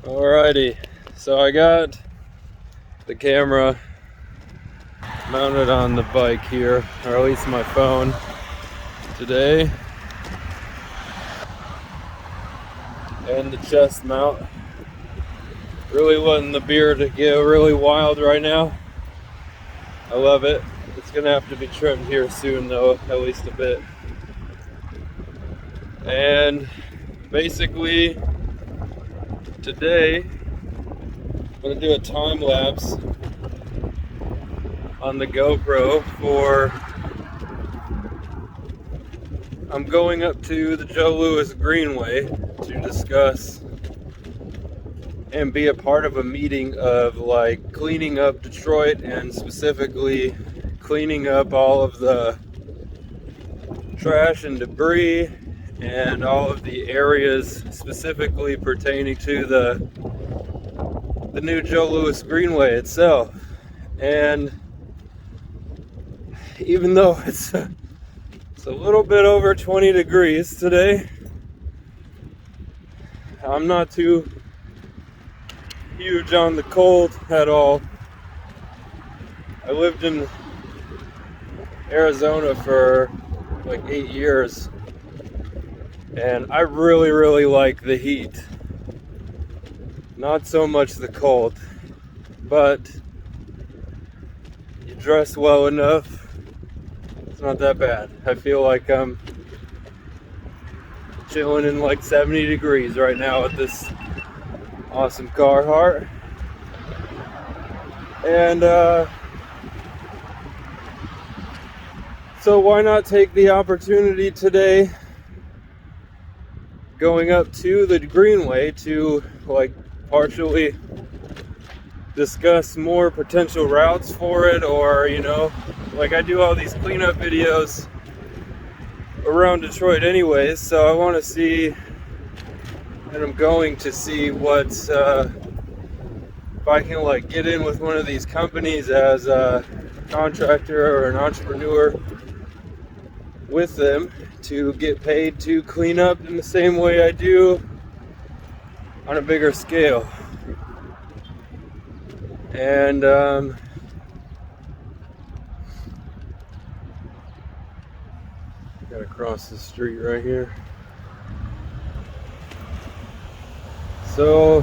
Alrighty, so I got the camera mounted on the bike here, or at least my phone today, and the chest mount. Really letting the beard get really wild right now. I love it. It's gonna have to be trimmed here soon though, at least a bit. And basically today I'm gonna do a time lapse on the GoPro for, I'm going up to the Joe Louis Greenway to discuss and be a part of a meeting of like cleaning up Detroit, and specifically cleaning up all of the trash and debris and all of the areas specifically pertaining to the new Joe Louis Greenway itself. And even though it's a little bit over 20 degrees today, I'm not too huge on the cold at all. I lived in Arizona for like 8 years, and I really like the heat. Not so much the cold, but you dress well enough, it's not that bad. I feel like I'm chilling in like 70 degrees right now with this awesome Carhartt. And so why not take the opportunity today, going up to the Greenway, to like partially discuss more potential routes for it, or like I do all these cleanup videos around Detroit anyways, so I want to see, and I'm going to see what's if I can like get in with one of these companies as a contractor or an entrepreneur with them to get paid to clean up in the same way I do on a bigger scale. And gotta cross the street right here. So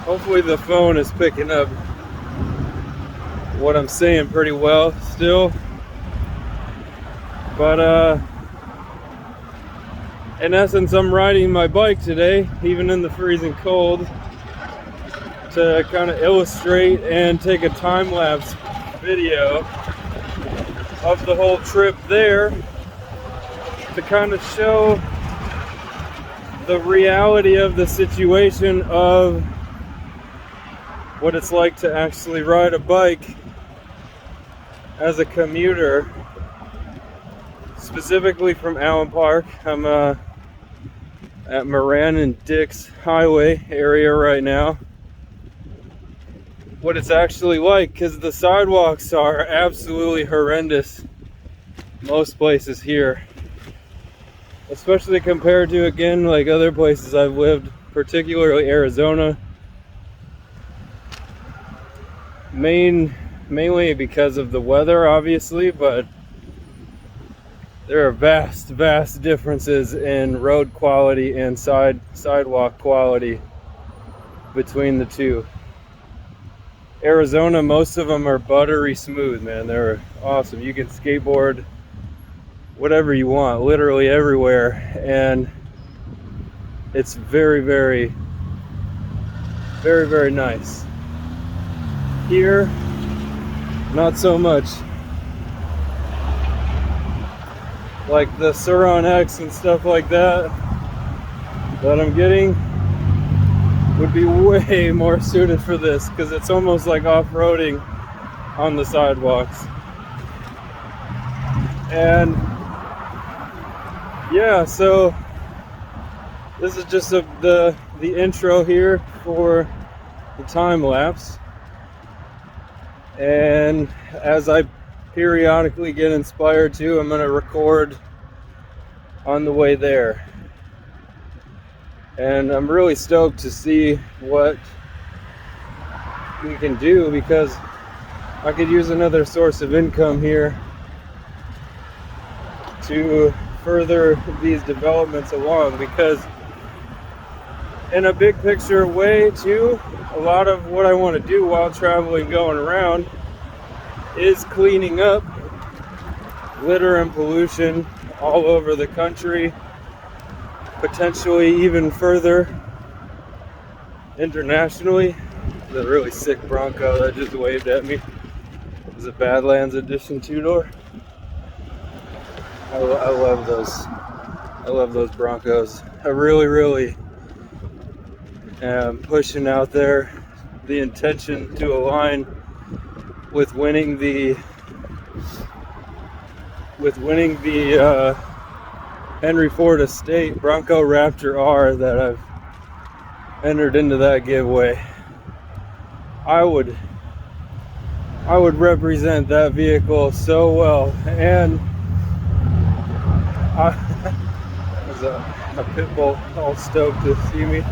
hopefully the phone is picking up what I'm saying pretty well still. But in essence, I'm riding my bike today, even in the freezing cold, to kind of illustrate and take a time-lapse video of the whole trip there, to kind of show the reality of the situation of what it's like to actually ride a bike as a commuter, specifically from Allen Park. I'm at Moran and Dix Highway area right now. What it's actually like, because the sidewalks are absolutely horrendous most places here, especially compared to, again, like other places I've lived, particularly Arizona. Mainly because of the weather, obviously, but there are vast differences in road quality and sidewalk quality between the two. Arizona, most of them are buttery smooth, man. They're awesome. You can skateboard whatever you want, literally everywhere, and it's very nice. Here, not so much. Like the Suron X and stuff like that I'm getting would be way more suited for this, because it's almost like off-roading on the sidewalks. And yeah, so this is just the intro here for the time lapse. And as I periodically get inspired to, I'm going to record on the way there. And I'm really stoked to see what we can do, because I could use another source of income here to further these developments along, because in a big picture way too, a lot of what I want to do while traveling, going around, is cleaning up litter and pollution all over the country, potentially even further internationally. The really sick Bronco that just waved at me. It was a Badlands Edition 2-door. I love those. I love those Broncos. I really am pushing out there the intention to align with winning the Henry Ford Estate Bronco Raptor R that I've entered into that giveaway. I would represent that vehicle so well, and there's a pit bull all stoked to see me,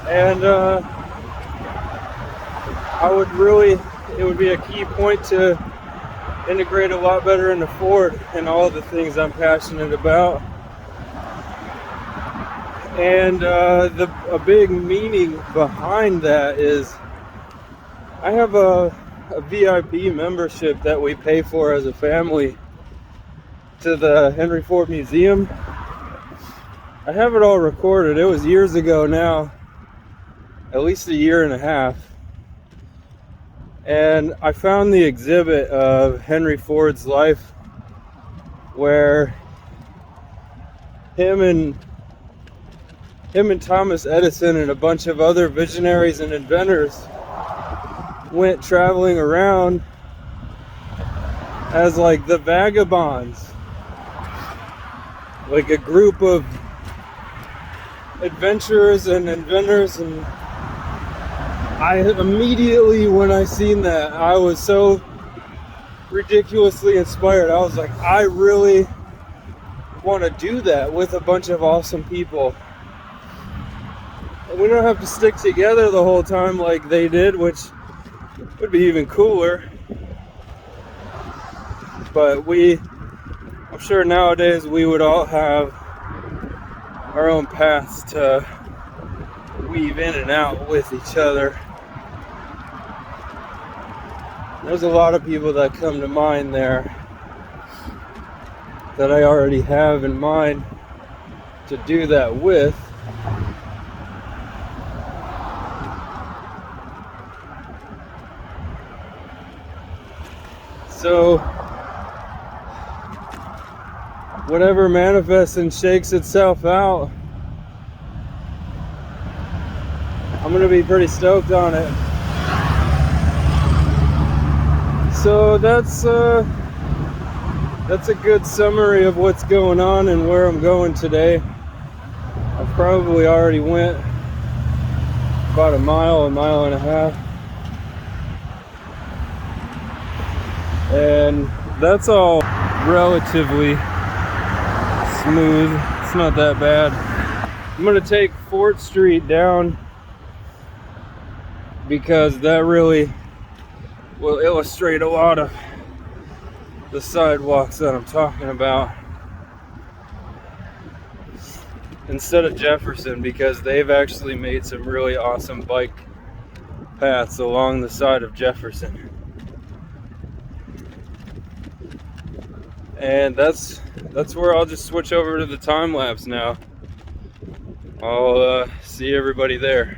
and it would be a key point to integrate a lot better into Ford and all the things I'm passionate about. And a big meaning behind that is I have a VIP membership that we pay for as a family to the Henry Ford Museum. I have it all recorded. It was years ago now, at least a year and a half. And I found the exhibit of Henry Ford's life where him and Thomas Edison and a bunch of other visionaries and inventors went traveling around as like the vagabonds, like a group of adventurers and inventors. And I immediately, when I seen that, I was so ridiculously inspired. I was like, I really want to do that with a bunch of awesome people. And we don't have to stick together the whole time like they did, which would be even cooler. But I'm sure nowadays we would all have our own paths to weave in and out with each other. There's a lot of people that come to mind there that I already have in mind to do that with. So whatever manifests and shakes itself out, I'm gonna be pretty stoked on it. So that's a good summary of what's going on and where I'm going today. I've probably already went about a mile and a half. And that's all relatively smooth. It's not that bad. I'm gonna take 4th Street down because that really will illustrate a lot of the sidewalks that I'm talking about, instead of Jefferson, because they've actually made some really awesome bike paths along the side of Jefferson. And that's where I'll just switch over to the time lapse now. I'll see everybody there.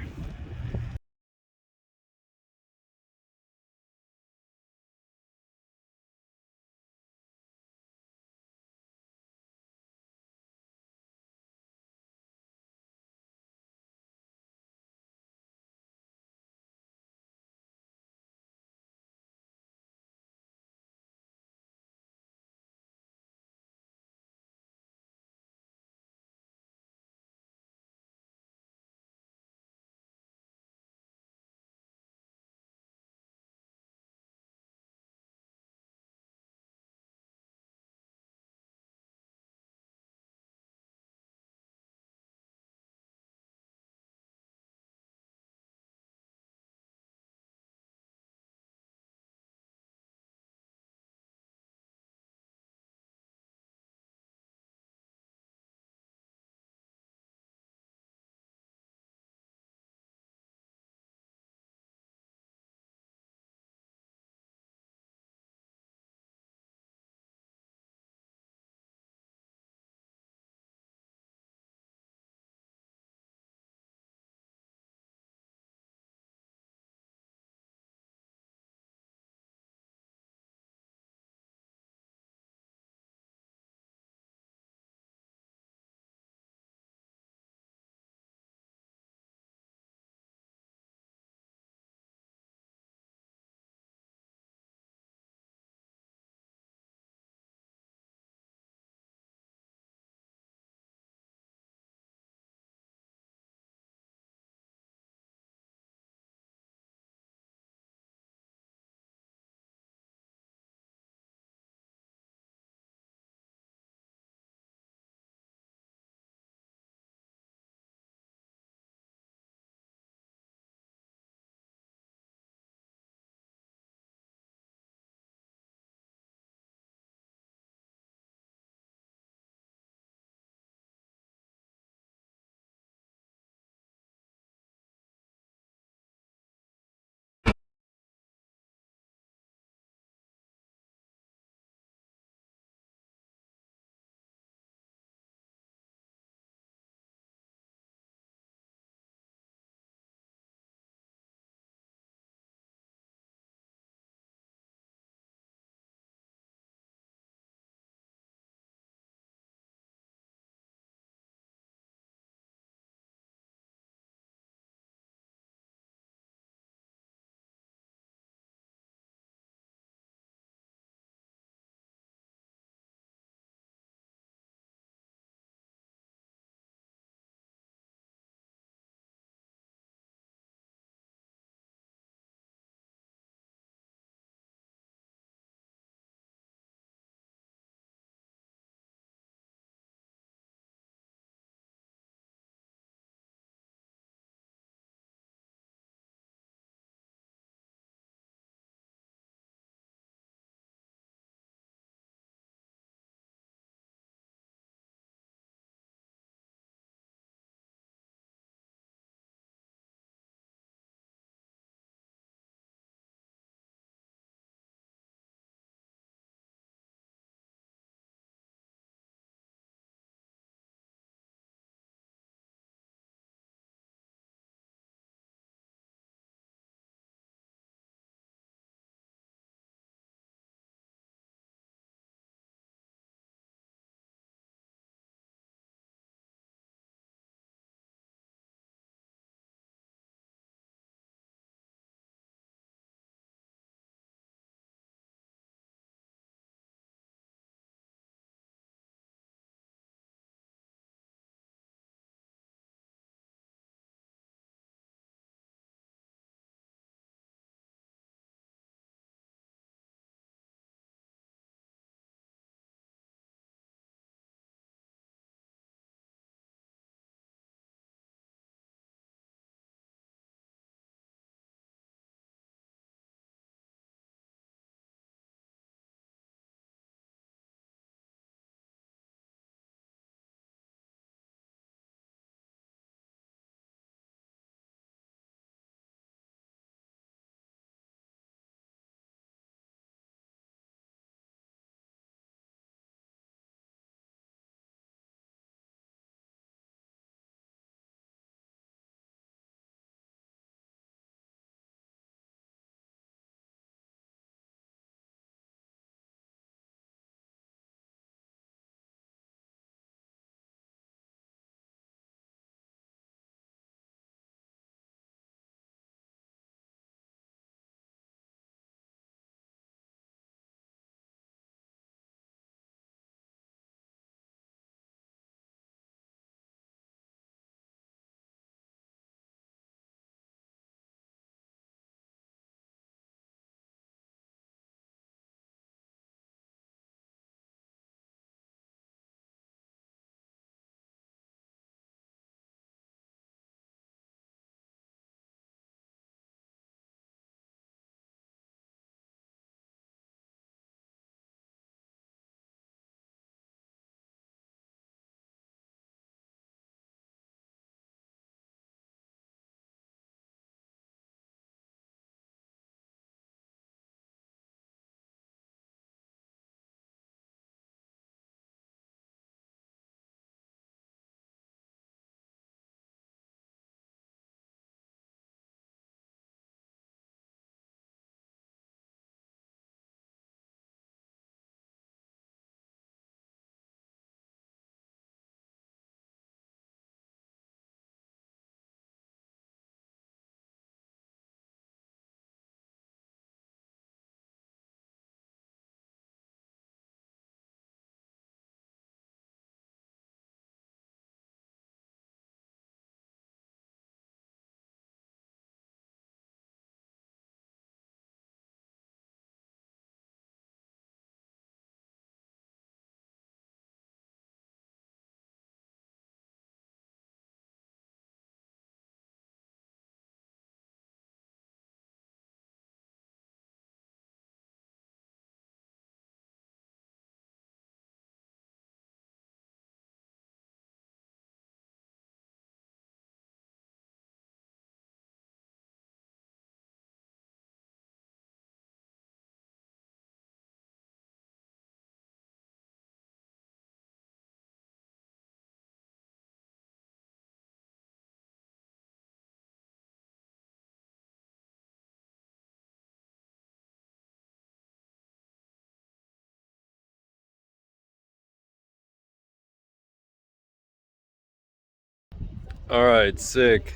All right, sick.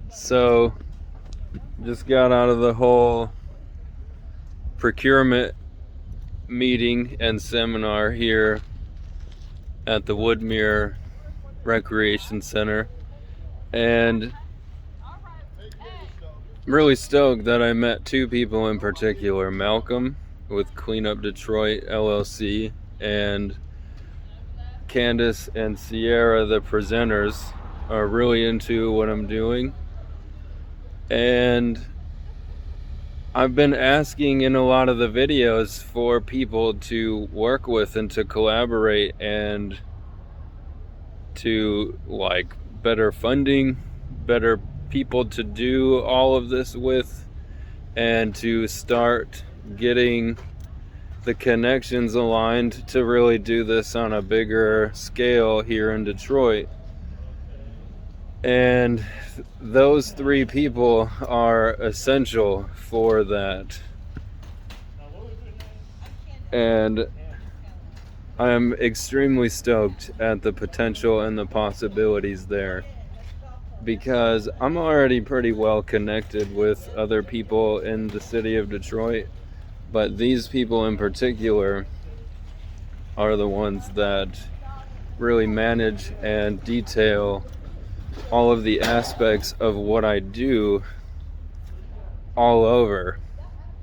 So, just got out of the whole procurement meeting and seminar here at the Woodmere Recreation Center, and I'm really stoked that I met two people in particular, Malcolm with Clean Up Detroit LLC, and Candace and Sierra, the presenters, are really into what I'm doing. And I've been asking in a lot of the videos for people to work with and to collaborate and to like better funding, better people to do all of this with, and to start getting the connections aligned to really do this on a bigger scale here in Detroit. And those three people are essential for that. And I'm extremely stoked at the potential and the possibilities there, because I'm already pretty well connected with other people in the city of Detroit, but these people in particular are the ones that really manage and detail all of the aspects of what I do all over.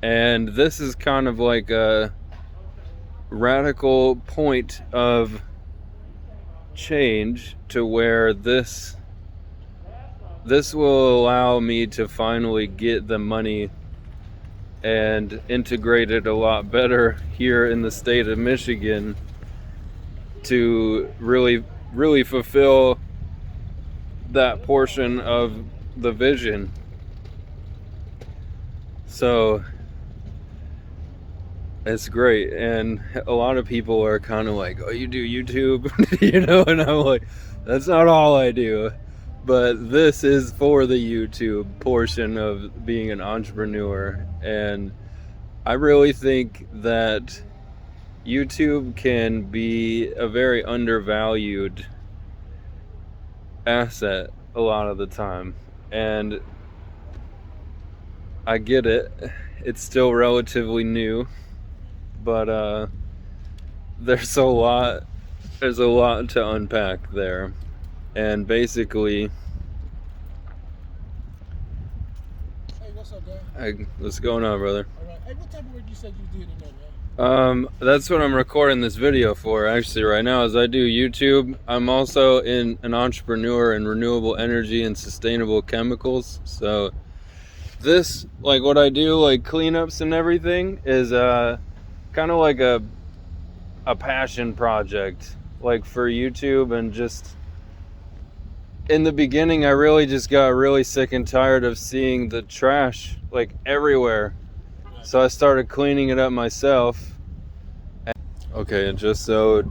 And this is kind of like a radical point of change to where this will allow me to finally get the money and integrate it a lot better here in the state of Michigan to really fulfill that portion of the vision. So it's great. And a lot of people are kind of like, oh, you do YouTube? And I'm like, that's not all I do. But this is for the YouTube portion of being an entrepreneur. And I really think that YouTube can be a very undervalued asset a lot of the time. And I get it. It's still relatively new, but there's a lot to unpack there. And basically, hey, what's up, Dad? What's going on, brother? All right. Hey, what type of work you said you did in there, man? That's what I'm recording this video for actually right now, is I do YouTube. I'm also an entrepreneur in renewable energy and sustainable chemicals. So this, like what I do, like cleanups and everything, is kind of like a passion project, like for YouTube. And just in the beginning, I really just got really sick and tired of seeing the trash like everywhere. So I started cleaning it up myself. Okay, and just so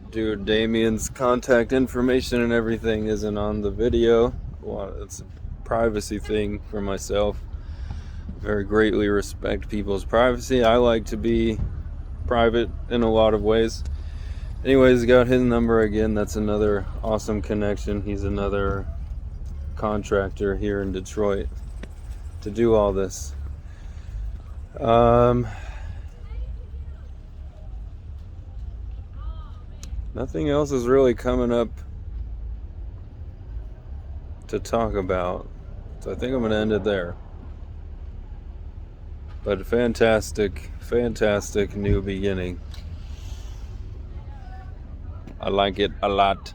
dude Damien's contact information and everything isn't on the video, well, it's a privacy thing for myself. Very greatly respect people's privacy. I like to be private in a lot of ways. Anyways, got his number again. That's another awesome connection. He's another contractor here in Detroit to do all this. Nothing else is really coming up to talk about, so I think I'm gonna end it there. But fantastic new beginning. I like it a lot.